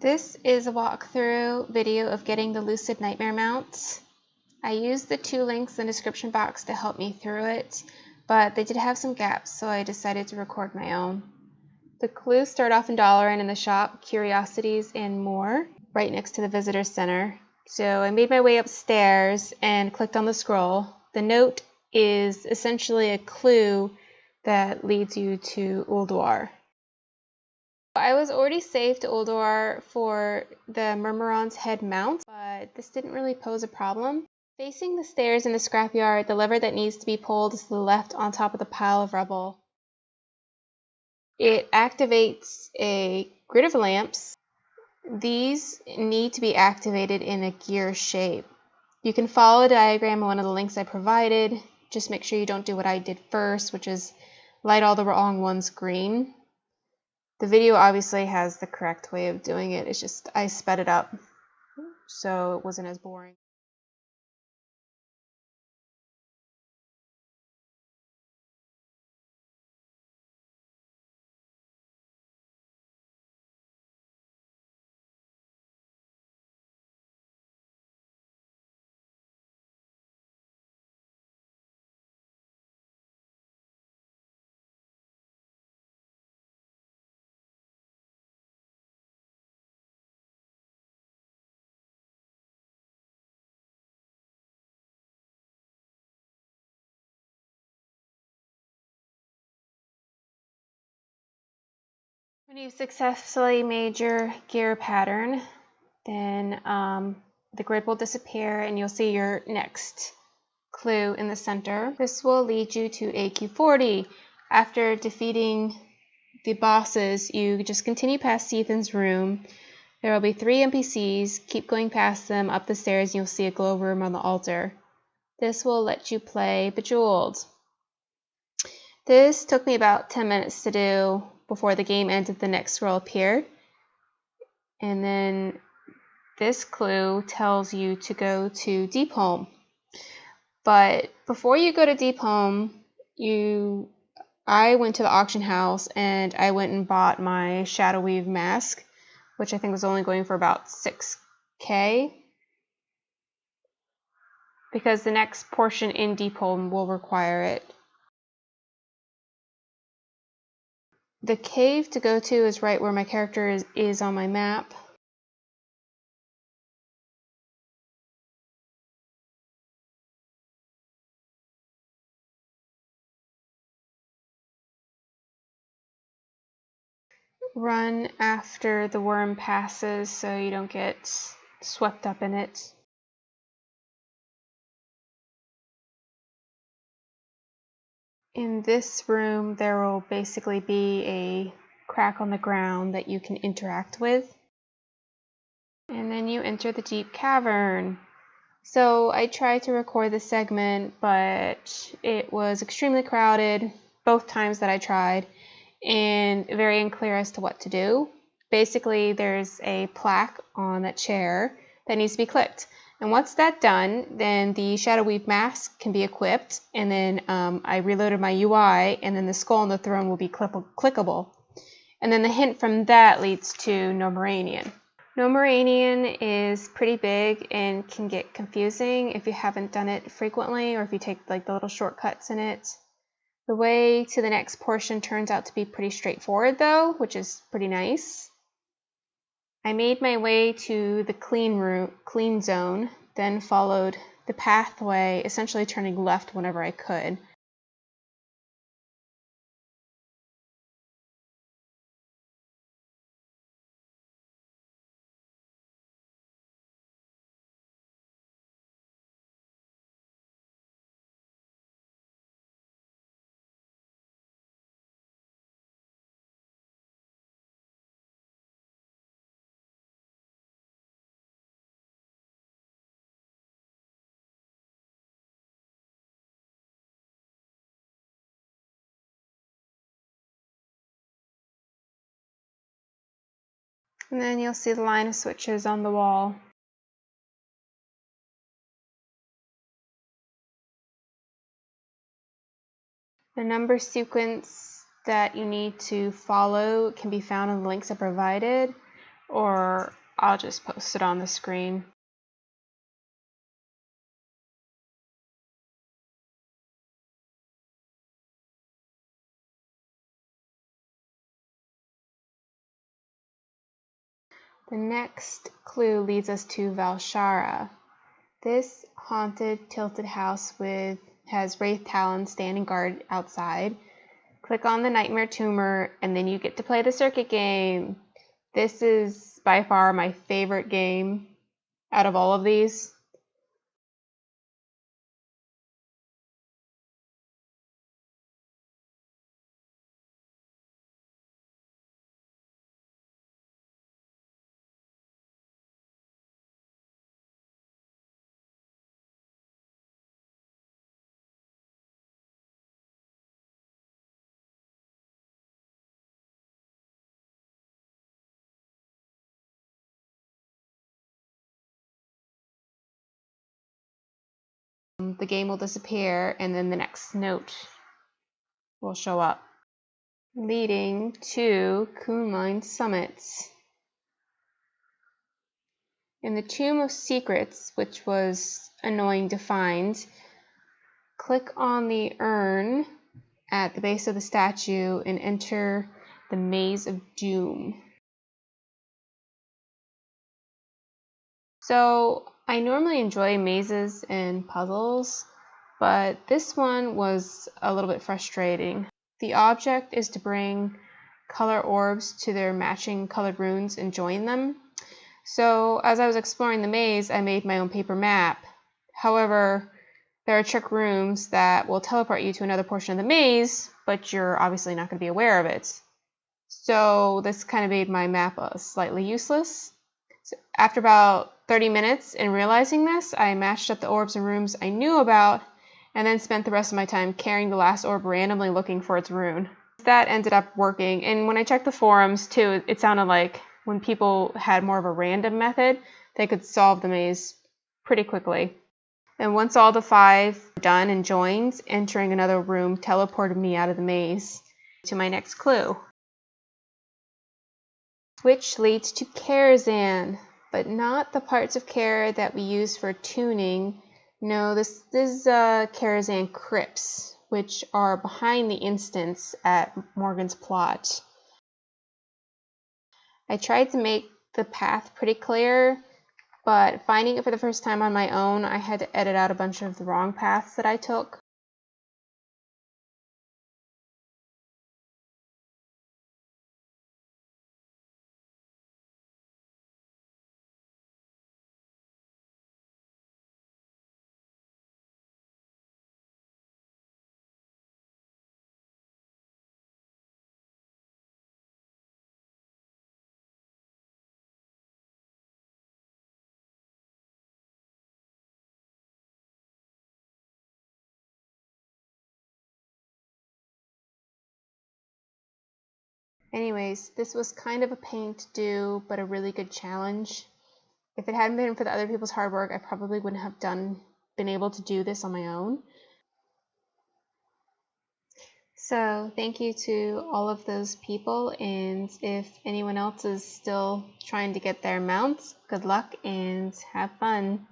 This is a walkthrough video of getting the Lucid Nightmare Mount. I used the 2 links in the description box to help me through it, but they did have some gaps, so I decided to record my own. The clues start off in Dalaran in the shop, Curiosities and More, right next to the visitor center. So I made my way upstairs and clicked on the scroll. The note is essentially a clue that leads you to Ulduar. I was already saved to Ulduar for the Murmuron's Head mount, but this didn't really pose a problem. Facing the stairs in the Scrapyard, the lever that needs to be pulled is to the left on top of the pile of rubble. It activates a grid of lamps. These need to be activated in a gear shape. You can follow a diagram in one of the links I provided. Just make sure you don't do what I did first, which is light all the wrong ones green. The video obviously has the correct way of doing it. It's just I sped it up so it wasn't as boring. When you've successfully made your gear pattern, then the grid will disappear and you'll see your next clue in the center. This will lead you to AQ40. After defeating the bosses, you just continue past Ethan's room. There will be 3 NPCs. Keep going past them up the stairs and you'll see a glow room on the altar. This will let you play Bejeweled. This took me about 10 minutes to do before the game ended. The next scroll appeared. And then this clue tells you to go to Deepholme. But before you go to Deepholme, I went to the auction house and I went and bought my Shadoweave mask, which I think was only going for about 6K. Because the next portion in Deepholme will require it. The cave to go to is right where my character is on my map. Run after the worm passes so you don't get swept up in it. In this room, there will basically be a crack on the ground that you can interact with. And then you enter the deep cavern. So I tried to record this segment, but it was extremely crowded both times that I tried and very unclear as to what to do. Basically, there's a plaque on that chair that needs to be clicked. And once that's done, then the Shadoweave mask can be equipped, and then I reloaded my UI, and then the skull on the throne will be clickable. And then the hint from that leads to Gnomeregan. Gnomeregan is pretty big and can get confusing if you haven't done it frequently or if you take like the little shortcuts in it. The way to the next portion turns out to be pretty straightforward though, which is pretty nice. I made my way to the clean zone, then followed the pathway, essentially turning left whenever I could. And then you'll see the line of switches on the wall. The number sequence that you need to follow can be found in the links I provided. or I'll just post it on the screen. The next clue leads us to Val'Sharah. This haunted, tilted house has Wraith Talon standing guard outside. Click on the Nightmare Tumor, and then you get to play the circuit game. This is by far my favorite game out of all of these. The game will disappear, and then the next note will show up, leading to Kunlun Summits. In the Tomb of Secrets, which was annoying to find, click on the urn at the base of the statue and enter the Maze of Doom. So I normally enjoy mazes and puzzles, but this one was a little bit frustrating. The object is to bring color orbs to their matching colored runes and join them. So as I was exploring the maze, I made my own paper map. However, there are trick rooms that will teleport you to another portion of the maze, but you're obviously not going to be aware of it. So this kind of made my map slightly useless. So after about 30 minutes in realizing this, I matched up the orbs and rooms I knew about, and then spent the rest of my time carrying the last orb randomly looking for its rune. That ended up working, and when I checked the forums too, it sounded like when people had more of a random method, they could solve the maze pretty quickly. And once all the 5 were done and joined, entering another room teleported me out of the maze to my next clue, which leads to Karazhan, but not the parts of Kara that we use for tuning. No, this is Karazhan Crypts, which are behind the instance at Morgan's plot. I tried to make the path pretty clear, but finding it for the first time on my own, I had to edit out a bunch of the wrong paths that I took. Anyways, this was kind of a pain to do, but a really good challenge. If it hadn't been for the other people's hard work, I probably wouldn't have been able to do this on my own. So thank you to all of those people, and if anyone else is still trying to get their mounts, good luck and have fun.